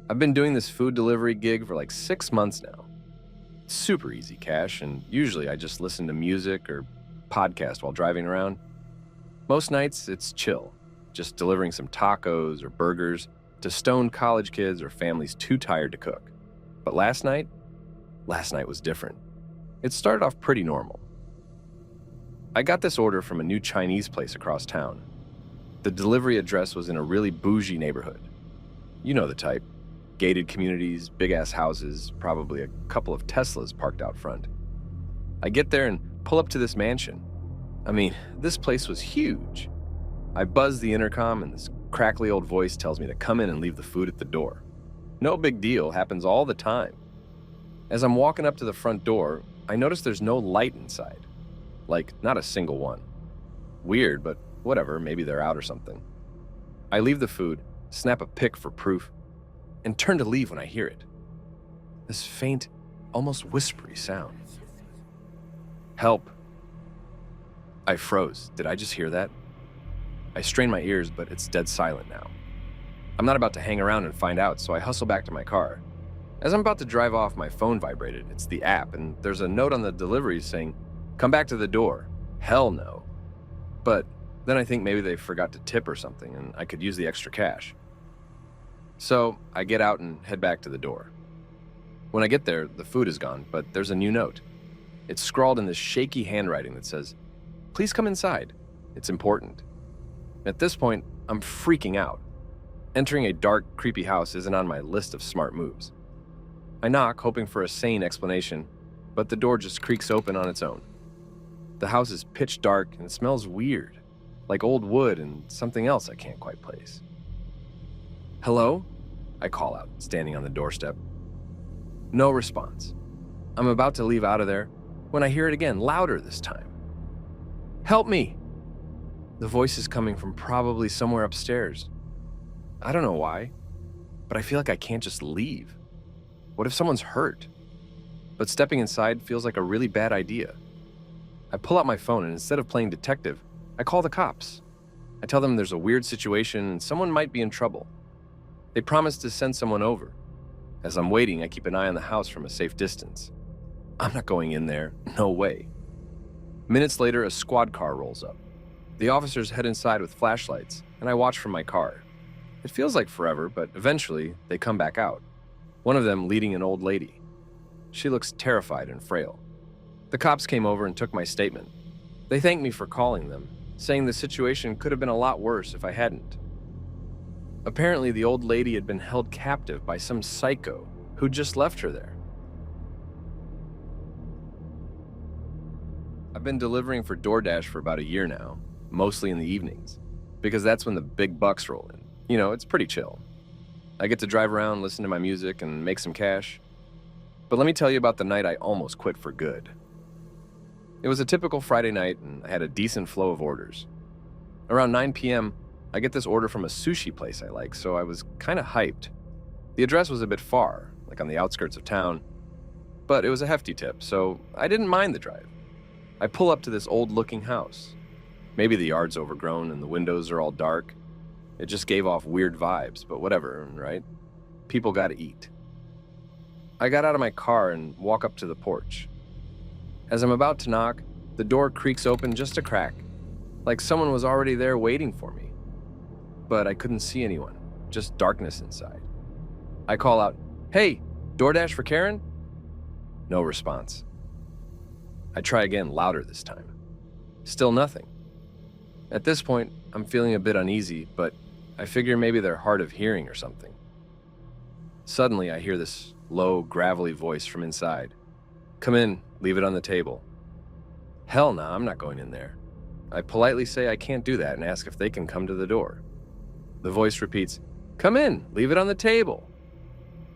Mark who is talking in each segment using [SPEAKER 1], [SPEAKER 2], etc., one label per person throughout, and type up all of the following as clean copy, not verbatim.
[SPEAKER 1] I've been doing this food delivery gig for like 6 months now. It's super easy cash, and usually I just listen to music or podcast while driving around. Most nights, it's chill, just delivering some tacos or burgers to stoned college kids or families too tired to cook. But last night was different. It started off pretty normal. I got this order from a new Chinese place across town. The delivery address was in a really bougie neighborhood. You know the type. Gated communities, big-ass houses, probably a couple of Teslas parked out front. I get there and pull up to this mansion. I mean, this place was huge. I buzz the intercom and this crackly old voice tells me to come in and leave the food at the door. No big deal, happens all the time. As I'm walking up to the front door, I notice there's no light inside. Like, not a single one. Weird, but whatever, maybe they're out or something. I leave the food, snap a pic for proof, and turn to leave when I hear it. This faint, almost whispery sound. Help. I froze. Did I just hear that? I strain my ears, but it's dead silent now. I'm not about to hang around and find out, so I hustle back to my car. As I'm about to drive off, my phone vibrated. It's the app, and there's a note on the delivery saying, "Come back to the door." Hell no. But then I think maybe they forgot to tip or something, and I could use the extra cash. So I get out and head back to the door. When I get there, the food is gone, but there's a new note. It's scrawled in this shaky handwriting that says, "Please come inside. It's important." At this point, I'm freaking out. Entering a dark, creepy house isn't on my list of smart moves. I knock, hoping for a sane explanation, but the door just creaks open on its own. The house is pitch dark and it smells weird, like old wood and something else I can't quite place. "Hello?" I call out, standing on the doorstep. No response. I'm about to leave out of there when I hear it again, louder this time. "Help me!" The voice is coming from probably somewhere upstairs. I don't know why, but I feel like I can't just leave. What if someone's hurt? But stepping inside feels like a really bad idea. I pull out my phone and instead of playing detective, I call the cops. I tell them there's a weird situation and someone might be in trouble. They promise to send someone over. As I'm waiting, I keep an eye on the house from a safe distance. I'm not going in there, no way. Minutes later, a squad car rolls up. The officers head inside with flashlights, and I watch from my car. It feels like forever, but eventually, they come back out. One of them leading an old lady. She looks terrified and frail. The cops came over and took my statement. They thanked me for calling them, saying the situation could have been a lot worse if I hadn't. Apparently, the old lady had been held captive by some psycho who just left her there. I've been delivering for DoorDash for about a year now, mostly in the evenings, because that's when the big bucks roll in. You know, it's pretty chill. I get to drive around, listen to my music, and make some cash. But let me tell you about the night I almost quit for good. It was a typical Friday night, and I had a decent flow of orders. Around 9 p.m., I get this order from a sushi place I like, so I was kind of hyped. The address was a bit far, like on the outskirts of town, but it was a hefty tip, so I didn't mind the drive. I pull up to this old-looking house. Maybe the yard's overgrown and the windows are all dark. It just gave off weird vibes, but whatever, right? People gotta eat. I got out of my car and walk up to the porch. As I'm about to knock, the door creaks open just a crack, like someone was already there waiting for me. But I couldn't see anyone, just darkness inside. I call out, "Hey, DoorDash for Karen?" No response. I try again, louder this time. Still nothing. At this point, I'm feeling a bit uneasy, but I figure maybe they're hard of hearing or something. Suddenly, I hear this low, gravelly voice from inside. "Come in, leave it on the table." Hell no, I'm not going in there. I politely say I can't do that and ask if they can come to the door. The voice repeats, "Come in, leave it on the table."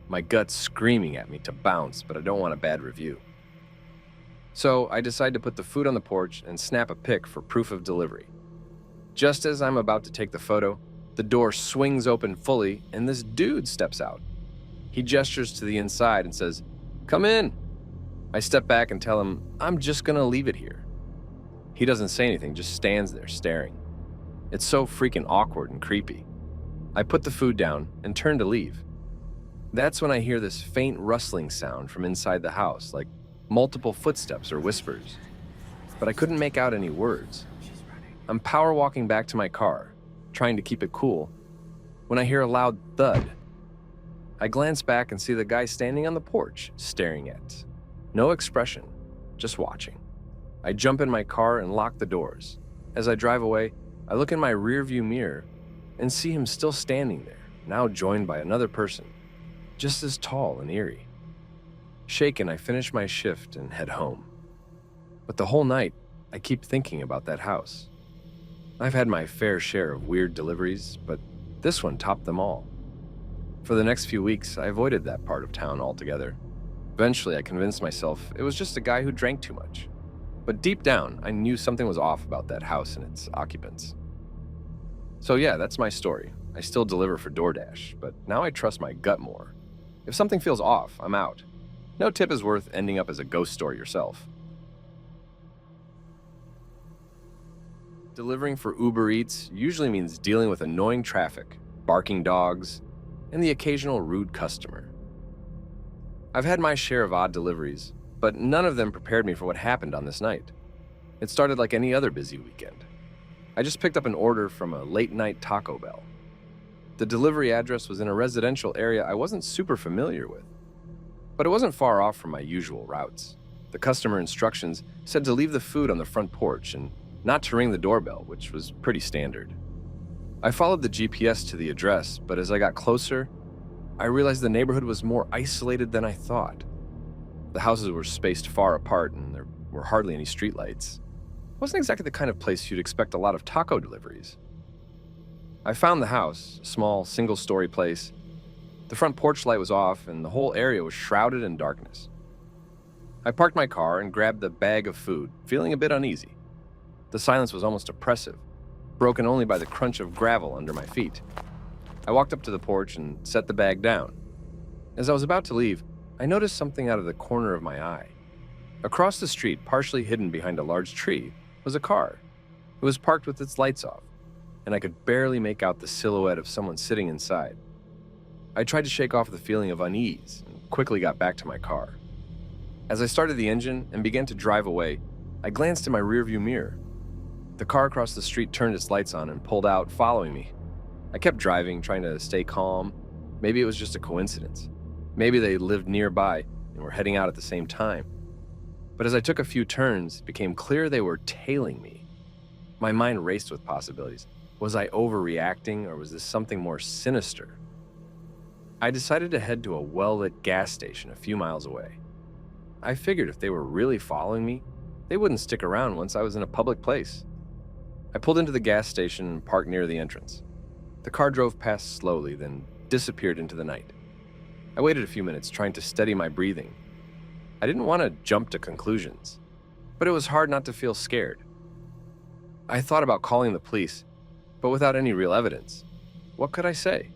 [SPEAKER 1] My gut's screaming at me to bounce, but I don't want a bad review. So I decide to put the food on the porch and snap a pic for proof of delivery. Just as I'm about to take the photo, the door swings open fully and this dude steps out. He gestures to the inside and says, "Come in." I step back and tell him I'm just gonna leave it here. He doesn't say anything, just stands there staring. It's so freaking awkward and creepy. I put the food down and turn to leave. That's when I hear this faint rustling sound from inside the house, like multiple footsteps or whispers, but I couldn't make out any words. I'm power walking back to my car, trying to keep it cool, when I hear a loud thud. I glance back and see the guy standing on the porch, staring at. No expression, just watching. I jump in my car and lock the doors. As I drive away, I look in my rearview mirror and see him still standing there, now joined by another person, just as tall and eerie. Shaken, I finish my shift and head home. But the whole night, I keep thinking about that house. I've had my fair share of weird deliveries, but this one topped them all. For the next few weeks, I avoided that part of town altogether. Eventually, I convinced myself it was just a guy who drank too much. But deep down, I knew something was off about that house and its occupants. So yeah, that's my story. I still deliver for DoorDash, but now I trust my gut more. If something feels off, I'm out. No tip is worth ending up as a ghost story yourself. Delivering for Uber Eats usually means dealing with annoying traffic, barking dogs, and the occasional rude customer. I've had my share of odd deliveries, but none of them prepared me for what happened on this night. It started like any other busy weekend. I just picked up an order from a late-night Taco Bell. The delivery address was in a residential area I wasn't super familiar with, but it wasn't far off from my usual routes. The customer instructions said to leave the food on the front porch and not to ring the doorbell, which was pretty standard. I followed the GPS to the address, but as I got closer, I realized the neighborhood was more isolated than I thought. The houses were spaced far apart and there were hardly any streetlights. It wasn't exactly the kind of place you'd expect a lot of taco deliveries. I found the house, a small, single-story place. The front porch light was off and the whole area was shrouded in darkness. I parked my car and grabbed the bag of food, feeling a bit uneasy. The silence was almost oppressive, broken only by the crunch of gravel under my feet. I walked up to the porch and set the bag down. As I was about to leave, I noticed something out of the corner of my eye. Across the street, partially hidden behind a large tree, was a car. It was parked with its lights off, and I could barely make out the silhouette of someone sitting inside. I tried to shake off the feeling of unease and quickly got back to my car. As I started the engine and began to drive away, I glanced in my rearview mirror. The car across the street turned its lights on and pulled out, following me. I kept driving, trying to stay calm. Maybe it was just a coincidence. Maybe they lived nearby and were heading out at the same time. But as I took a few turns, it became clear they were tailing me. My mind raced with possibilities. Was I overreacting, or was this something more sinister? I decided to head to a well-lit gas station a few miles away. I figured if they were really following me, they wouldn't stick around once I was in a public place. I pulled into the gas station and parked near the entrance. The car drove past slowly, then disappeared into the night. I waited a few minutes, trying to steady my breathing. I didn't want to jump to conclusions, but it was hard not to feel scared. I thought about calling the police, but without any real evidence. What could I say?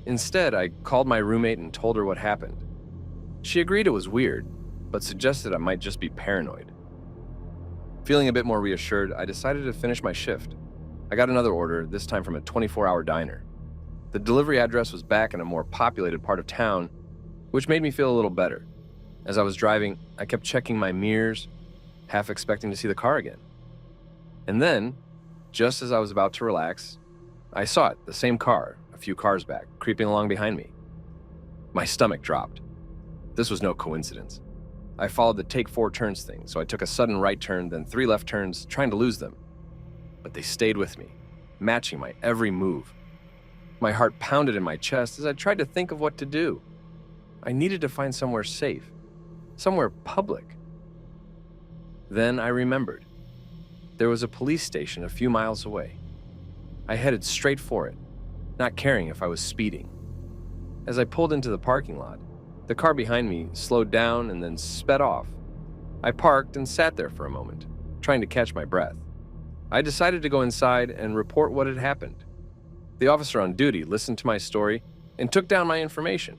[SPEAKER 1] Instead, I called my roommate and told her what happened. She agreed it was weird, but suggested I might just be paranoid. Feeling a bit more reassured, I decided to finish my shift. I got another order, this time from a 24-hour diner. The delivery address was back in a more populated part of town, which made me feel a little better. As I was driving, I kept checking my mirrors, half expecting to see the car again. And then, just as I was about to relax, I saw it, the same car, a few cars back, creeping along behind me. My stomach dropped. This was no coincidence. I followed the take 4 turns thing, so I took a sudden right turn, then 3 left turns, trying to lose them. But they stayed with me, matching my every move. My heart pounded in my chest as I tried to think of what to do. I needed to find somewhere safe, somewhere public. Then I remembered. There was a police station a few miles away. I headed straight for it, not caring if I was speeding. As I pulled into the parking lot, the car behind me slowed down and then sped off. I parked and sat there for a moment, trying to catch my breath. I decided to go inside and report what had happened. The officer on duty listened to my story and took down my information.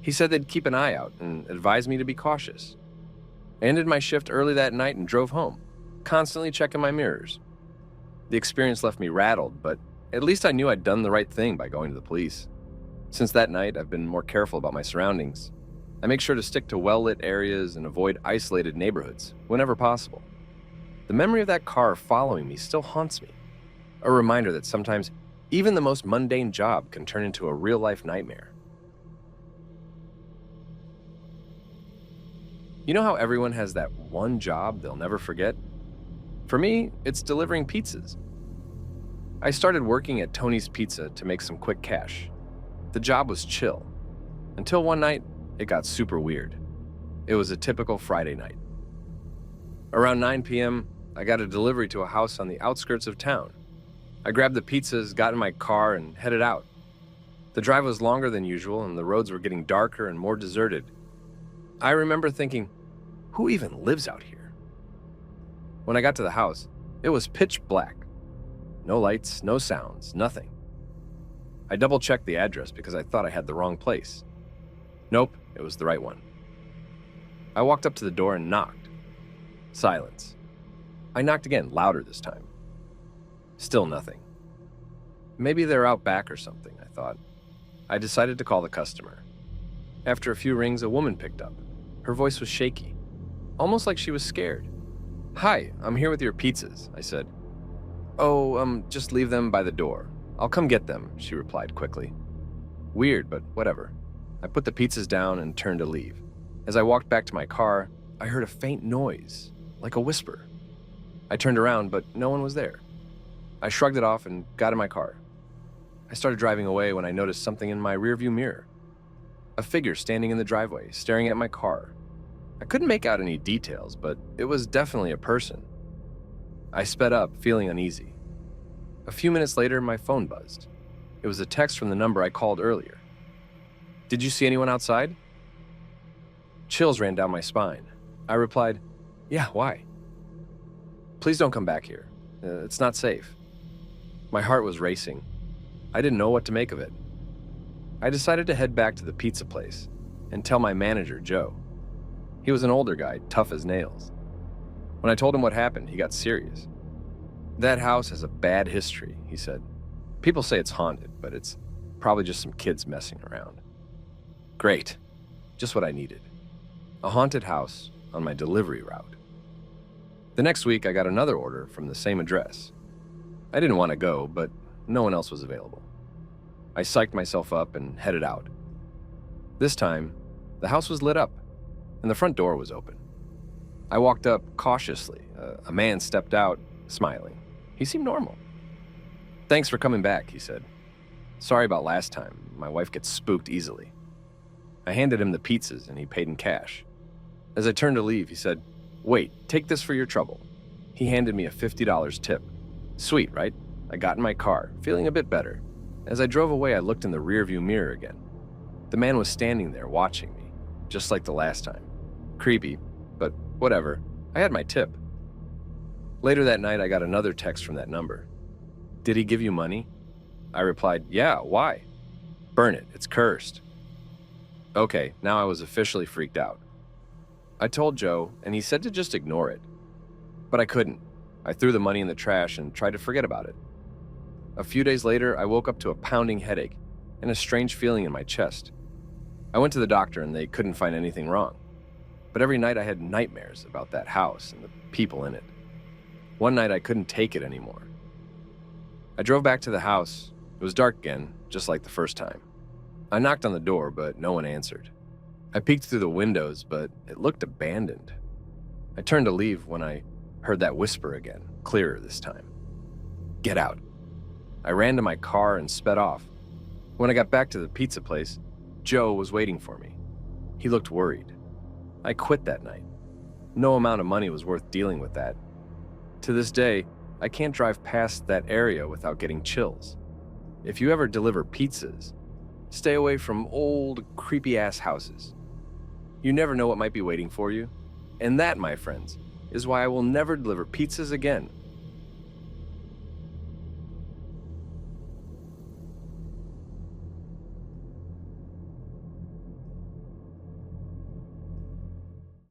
[SPEAKER 1] He said they'd keep an eye out and advised me to be cautious. I ended my shift early that night and drove home, constantly checking my mirrors. The experience left me rattled, but at least I knew I'd done the right thing by going to the police. Since that night, I've been more careful about my surroundings. I make sure to stick to well-lit areas and avoid isolated neighborhoods whenever possible. The memory of that car following me still haunts me, a reminder that sometimes even the most mundane job can turn into a real-life nightmare. You know how everyone has that one job they'll never forget? For me, it's delivering pizzas. I started working at Tony's Pizza to make some quick cash. The job was chill, until one night, it got super weird. It was a typical Friday night. Around 9 p.m., I got a delivery to a house on the outskirts of town. I grabbed the pizzas, got in my car, and headed out. The drive was longer than usual, and the roads were getting darker and more deserted. I remember thinking, who even lives out here? When I got to the house, it was pitch black. No lights, no sounds, nothing. I double-checked the address because I thought I had the wrong place. Nope, it was the right one. I walked up to the door and knocked. Silence. I knocked again, louder this time. Still nothing. Maybe they're out back or something, I thought. I decided to call the customer. After a few rings, a woman picked up. Her voice was shaky, almost like she was scared. "Hi, I'm here with your pizzas," I said. "Oh, just leave them by the door. I'll come get them," she replied quickly. Weird, but whatever. I put the pizzas down and turned to leave. As I walked back to my car, I heard a faint noise, like a whisper. I turned around, but no one was there. I shrugged it off and got in my car. I started driving away when I noticed something in my rearview mirror. A figure standing in the driveway, staring at my car. I couldn't make out any details, but it was definitely a person. I sped up, feeling uneasy. A few minutes later, my phone buzzed. It was a text from the number I called earlier. "Did you see anyone outside?" Chills ran down my spine. I replied, "Yeah, why?" "Please don't come back here. It's not safe." My heart was racing. I didn't know what to make of it. I decided to head back to the pizza place and tell my manager, Joe. He was an older guy, tough as nails. When I told him what happened, he got serious. "That house has a bad history," he said. "People say it's haunted, but it's probably just some kids messing around." Great. Just what I needed. A haunted house on my delivery route. The next week, I got another order from the same address. I didn't want to go, but no one else was available. I psyched myself up and headed out. This time, the house was lit up, and the front door was open. I walked up cautiously. A man stepped out, smiling. He seemed normal. "Thanks for coming back," he said. "Sorry about last time. My wife gets spooked easily." I handed him the pizzas, and he paid in cash. As I turned to leave, he said, "Wait, take this for your trouble." He handed me a $50 tip. Sweet, right? I got in my car, feeling a bit better. As I drove away, I looked in the rearview mirror again. The man was standing there watching me, just like the last time. Creepy, but whatever. I had my tip. Later that night, I got another text from that number. "Did he give you money?" I replied, "Yeah, why?" "Burn it, it's cursed." Okay, now I was officially freaked out. I told Joe, and he said to just ignore it. But I couldn't. I threw the money in the trash and tried to forget about it. A few days later, I woke up to a pounding headache and a strange feeling in my chest. I went to the doctor and they couldn't find anything wrong. But every night I had nightmares about that house and the people in it. One night I couldn't take it anymore. I drove back to the house. It was dark again, just like the first time. I knocked on the door, but no one answered. I peeked through the windows, but it looked abandoned. I turned to leave when I heard that whisper again, clearer this time. "Get out." I ran to my car and sped off. When I got back to the pizza place, Joe was waiting for me. He looked worried. I quit that night. No amount of money was worth dealing with that. To this day, I can't drive past that area without getting chills. If you ever deliver pizzas, stay away from old, creepy-ass houses. You never know what might be waiting for you. And that, my friends, is why I will never deliver pizzas again